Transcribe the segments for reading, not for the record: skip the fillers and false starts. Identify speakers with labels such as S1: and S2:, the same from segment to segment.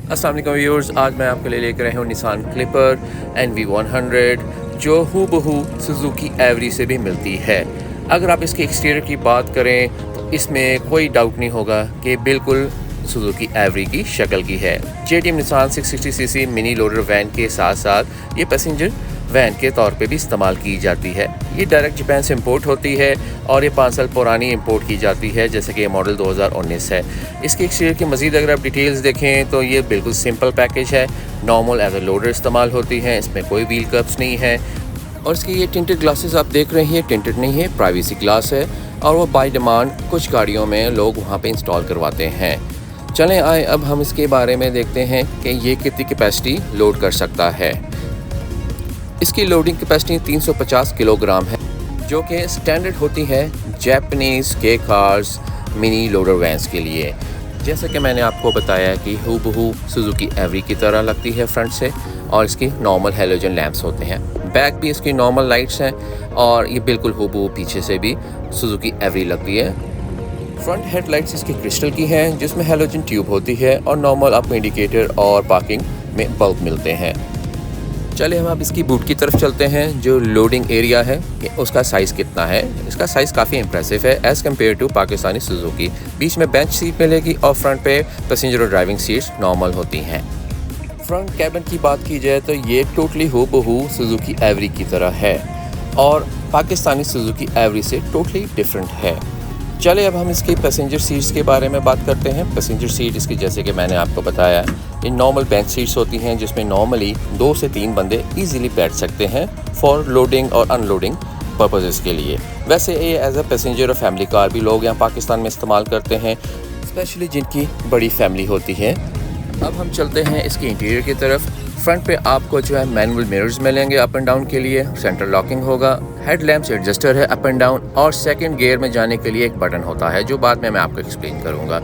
S1: अस्सलाम वालेकुम व्यूअर्स, आज मैं आपके लिए लेकर आया हूँ निसान क्लिपर NV100 जो हूबहू सुजुकी एवरी से भी मिलती है। अगर आप इसके एक्सटीरियर की बात करें तो इसमें कोई डाउट नहीं होगा कि बिल्कुल सुजुकी एवरी की शक्ल की है। JDM Nissan 660cc mini loader van के साथ साथ ये पैसेंजर वैन के तौर पे भी इस्तेमाल की जाती है। ये डायरेक्ट जापान से इंपोर्ट होती है और ये 5 साल पुरानी इंपोर्ट की जाती है, जैसे कि ये मॉडल 2019 है। इसके एक्सटीरियर की मज़ीद अगर आप डिटेल्स देखें तो ये बिल्कुल सिंपल पैकेज है। नॉर्मल एज ए लोडर इस्तेमाल होती है, इसमें कोई व्हील कप्स नहीं है। और इसके ये टिंटेड ग्लासेस आप देख रहे हैं, टिंटेड नहीं है, प्राइवेसी ग्लास है और वो बाय डिमांड कुछ गाड़ियों में लोग वहाँ पे इंस्टॉल करवाते हैं। चलें आए अब हम इसके बारे में देखते हैं कि ये कितनी कैपेसिटी लोड कर सकता है। इसकी लोडिंग कैपेसिटी 350 किलोग्राम है, जो कि स्टैंडर्ड होती है जापानीज़ के कार्स मिनी लोडर वैन्स के लिए। जैसा कि मैंने आपको बताया कि हूबहू सुजुकी एवरी की तरह लगती है फ्रंट से, और इसकी नॉर्मल हेलोजन लैंप्स होते हैं। बैक भी इसकी नॉर्मल लाइट्स हैं और ये बिल्कुल हूबहू पीछे से भी सुजुकी एवरी लगती है। फ्रंट हेडलाइट्स इसकी क्रिस्टल की हैं, जिसमें हेलोजन ट्यूब होती है और नॉर्मल आपको इंडिकेटर और पार्किंग में बल्ब मिलते हैं। चलिए हम अब इसकी बूट की तरफ चलते हैं। जो लोडिंग एरिया है कि उसका साइज़ कितना है। इसका साइज़ काफ़ी इंप्रेसिव है as compare to Pakistani Suzuki. बीच में बेंच सीट मिलेगी और फ्रंट पे पैसेंजर और ड्राइविंग सीट्स नॉर्मल होती हैं। फ्रंट कैबिन की बात की जाए तो ये टोटली हूबहू सुजुकी एवरी की तरह है और पाकिस्तानी सुजुकी एवरी से टोटली डिफरेंट है। चले अब हम इसके पैसेंजर सीट्स के बारे में बात करते हैं। पैसेंजर सीट इसकी, जैसे कि मैंने आपको बताया, ये नॉर्मल बेंच सीट्स होती हैं, जिसमें नॉर्मली 2 से 3 बंदे इजीली बैठ सकते हैं फॉर लोडिंग और अनलोडिंग पर्पसेस के लिए। वैसे ये एज अ पैसेंजर और फैमिली कार भी लोग यहाँ पाकिस्तान में इस्तेमाल करते हैं, स्पेशली जिनकी बड़ी फैमिली होती है। अब हम चलते हैं इसके इंटीरियर की तरफ। फ्रंट पे आपको जो है मैनुअल मिरर्स मिलेंगे अप एंड डाउन के लिए, सेंटर लॉकिंग होगा, हेडलैम्प्स एडजस्टर है अप एंड डाउन, और सेकंड गियर में जाने के लिए एक बटन होता है जो बाद में मैं आपको एक्सप्लेन करूंगा।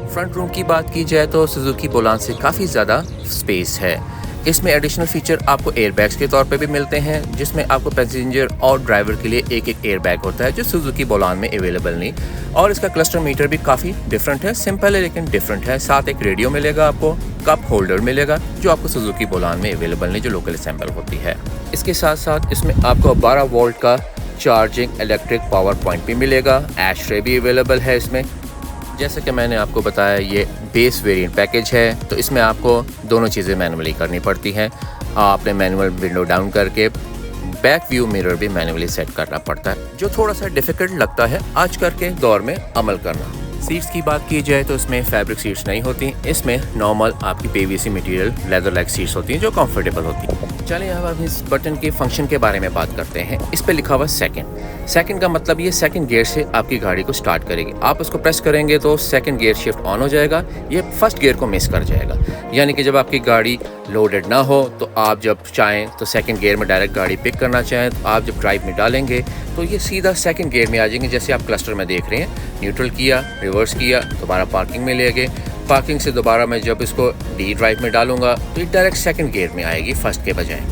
S1: फ्रंट रूम की बात की जाए तो सुजुकी बोलान से काफ़ी ज़्यादा स्पेस है। इसमें एडिशनल फीचर आपको एयरबैग्स के तौर पे भी मिलते हैं, जिसमें आपको पैसेंजर और ड्राइवर के लिए एक एक एयरबैग होता है जो सुजुकी बोलान में अवेलेबल नहीं। और इसका क्लस्टर मीटर भी काफ़ी डिफरेंट है, सिंपल है लेकिन डिफरेंट है। साथ एक रेडियो मिलेगा, आपको कप होल्डर मिलेगा जो आपको सुजुकी बोलान में अवेलेबल नहीं, जो लोकल असेंबल होती है। इसके साथ साथ इसमें आपको 12 वोल्ट का चार्जिंग इलेक्ट्रिक पावर पॉइंट भी मिलेगा। एश ट्रे भी अवेलेबल है इसमें। जैसे कि मैंने आपको बताया ये बेस वेरिएंट पैकेज है, तो इसमें आपको दोनों चीज़ें मैनुअली करनी पड़ती हैं। आपने मैनुअल विंडो डाउन करके बैक व्यू मिरर भी मैनुअली सेट करना पड़ता है, जो थोड़ा सा डिफ़िकल्ट लगता है आजकल के दौर में अमल करना। सीट्स की बात की जाए तो इसमें फैब्रिक सीट्स नहीं होती, इसमें नॉर्मल आपकी PVC material leather like seats होती हैं जो कंफर्टेबल होती हैं। चलिए अब हम इस बटन के फंक्शन के बारे में बात करते हैं। इस पे लिखा हुआ सेकंड का मतलब ये सेकंड गियर से आपकी गाड़ी को स्टार्ट करेगी। आप उसको प्रेस करेंगे तो सेकंड गियर शिफ्ट ऑन हो जाएगा, ये फर्स्ट गियर को मिस कर जाएगा। यानी कि जब आपकी गाड़ी लोडेड ना हो तो आप जब चाहें तो सेकंड गियर में डायरेक्ट गाड़ी पिक करना चाहें तो आप जब ड्राइव में डालेंगे तो ये सीधा सेकंड गियर में आ जाएंगे। जैसे आप क्लस्टर में देख रहे हैं, न्यूट्रल किया, रिवर्स किया, दोबारा पार्किंग में ले गए, पार्किंग से दोबारा मैं जब इसको डी ड्राइव में डालूंगा तो ये डायरेक्ट सेकंड गियर में आएगी फर्स्ट के बजाय,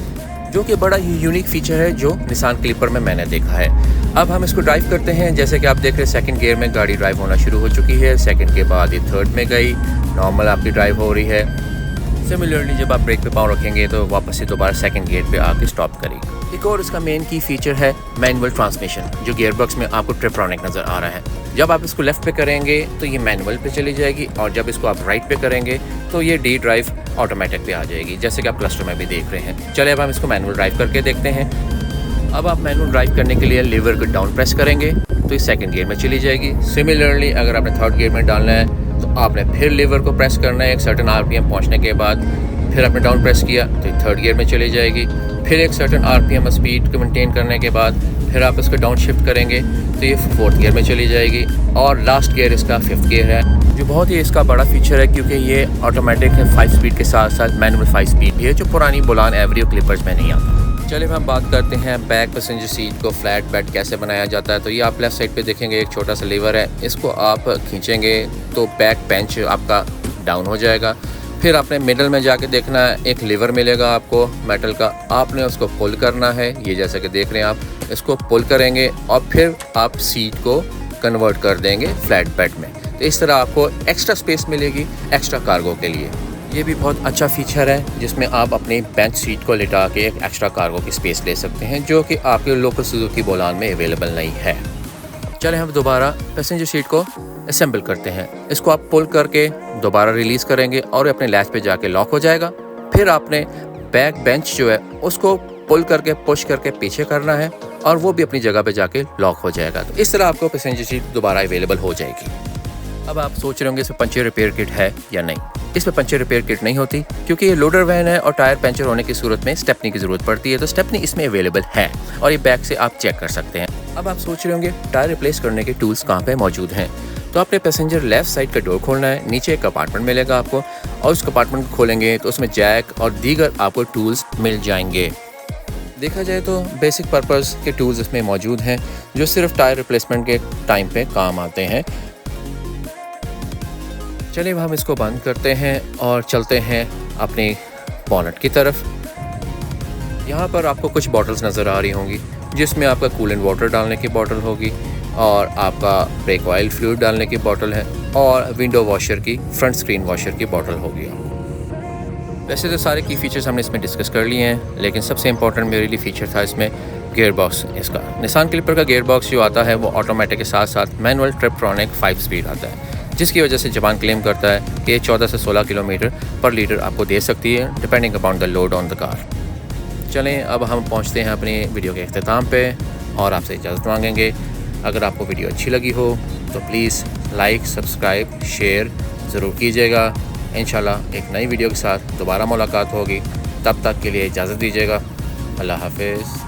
S1: जो कि बड़ा ही यूनिक फीचर है जो निसान क्लिपर में मैंने देखा है। अब हम इसको ड्राइव करते हैं। जैसे कि आप देख रहे हैं सेकंड गियर में गाड़ी ड्राइव होना शुरू हो चुकी है, सेकंड के बाद ये थर्ड में गई, नॉर्मल आपकी ड्राइव हो रही है। सिमिलरली जब आप ब्रेक पे पाँव रखेंगे तो वापस से दोबारा सेकंड गियर पे आके स्टॉप करेगी। एक और इसका मेन की फीचर है मैनुअल ट्रांसमिशन, जो गियरबॉक्स में आपको ट्रिप्ट्रॉनिक नज़र आ रहा है। जब आप इसको लेफ्ट पे करेंगे तो ये मैनुअल पे चली जाएगी और जब इसको आप राइट पे करेंगे तो ये डी ड्राइव ऑटोमेटिक पे आ जाएगी, जैसे कि आप क्लस्टर में भी देख रहे हैं। चलिए अब हम इसको मैनुअल ड्राइव करके देखते हैं। अब आप मैनुअल ड्राइव करने के लिए लीवर को डाउन प्रेस करेंगे तो ये सेकंड गियर में चली जाएगी। सिमिलरली अगर आपने थर्ड गियर में डालना है तो आपने फिर लीवर को प्रेस करना है। एक सर्टन RPM पहुंचने के बाद फिर आपने डाउन प्रेस किया तो ये थर्ड गियर में चली जाएगी। फिर एक सर्टन RPM स्पीड को मेंटेन करने के बाद फिर आप इसको डाउन शिफ्ट करेंगे तो ये फोर्थ गियर में चली जाएगी। और लास्ट गियर इसका फिफ्थ गियर है, जो बहुत ही इसका बड़ा फीचर है क्योंकि ये ऑटोमेटिक है 5 स्पीड के साथ साथ मैनुअल 5 स्पीड भी है, जो पुरानी बोलान एवरी और क्लिपर्स में नहीं आता। चलिए हम बात करते हैं बैक पैसेंजर सीट को फ्लैट बेड कैसे बनाया जाता है। तो ये आप लेफ्ट साइड पे देखेंगे एक छोटा सा लीवर है, इसको आप खींचेंगे तो बैक बेंच आपका डाउन हो जाएगा। फिर आपने मिडल में जाके देखना है, एक लीवर मिलेगा आपको मेटल का, आपने उसको पुल करना है। ये जैसे कि देख रहे हैं आप इसको पुल करेंगे और फिर आप सीट को कन्वर्ट कर देंगे फ्लैट बेड में। तो इस तरह आपको एक्स्ट्रा स्पेस मिलेगी एक्स्ट्रा कार्गो के लिए। ये भी बहुत अच्छा फीचर है जिसमें आप अपने बेंच सीट को लिटा के एक एक्स्ट्रा कार्गो की स्पेस ले सकते हैं, जो कि आपके लोकल सुजुकी बोलान में अवेलेबल नहीं है। चलें हम दोबारा पैसेंजर सीट को असेंबल करते हैं। इसको आप पुल करके दोबारा रिलीज़ करेंगे और अपने लैच पे जाके लॉक हो जाएगा। फिर आपने बैक बेंच जो है उसको पुल करके पुश करके पीछे करना है और वो भी अपनी जगह पे जाके लॉक हो जाएगा। तो इस तरह आपको पैसेंजर सीट दोबारा अवेलेबल हो जाएगी। अब आप सोच रहे होंगे इसमें पंचर रिपेयर किट है या नहीं। इसमें पंचर रिपेयर किट नहीं होती क्योंकि ये लोडर वैन है और टायर पंचर होने की सूरत में स्टेपनी की ज़रूरत पड़ती है। तो स्टेपनी इसमें अवेलेबल है और ये बैक से आप चेक कर सकते हैं। अब आप सोच रहे होंगे टायर रिप्लेस करने के टूल्स कहाँ पे मौजूद हैं। तो आपने पैसेंजर लेफ्ट साइड का डोर खोलना है, नीचे एक कंपार्टमेंट मिलेगा आपको और उस कंपार्टमेंट को खोलेंगे तो उसमें जैक और दीगर आपको टूल्स मिल जाएंगे। देखा जाए तो बेसिक पर्पस के टूल्स इसमें मौजूद हैं जो सिर्फ टायर रिप्लेसमेंट के टाइम पे काम आते हैं। चलिए हम इसको बंद करते हैं और चलते हैं अपनी बॉनेट की तरफ। यहाँ पर आपको कुछ बॉटल्स नज़र आ रही होंगी जिसमें आपका कूलेंट वाटर डालने की बॉटल होगी और आपका ब्रेक ऑयल फ्लूइड डालने की बॉटल है और विंडो वॉशर की फ्रंट स्क्रीन वॉशर की बॉटल होगी। वैसे तो सारे की फ़ीचर्स हमने इसमें डिस्कस कर लिए हैं, लेकिन सबसे इम्पोर्टेंट मेरे लिए फ़ीचर था इसमें गियर बॉक्स। इसका निसान क्लिपर का गियर बॉक्स जो आता है वो ऑटोमेटिक के साथ साथ मैनुअल ट्रिपट्रॉनिक 5 स्पीड आता है, जिसकी वजह से जापान क्लेम करता है कि 14 से 16 किलोमीटर पर लीटर आपको दे सकती है depending upon the load on the car. चलें अब हम पहुंचते हैं अपनी वीडियो के अख्ताम पे और आपसे इजाज़त मांगेंगे। अगर आपको वीडियो अच्छी लगी हो तो प्लीज़ लाइक, सब्सक्राइब, शेयर ज़रूर कीजिएगा। इंशाल्लाह एक नई वीडियो के साथ दोबारा मुलाकात होगी। तब तक के लिए इजाज़त दीजिएगा। अल्लाह हाफ़िज़।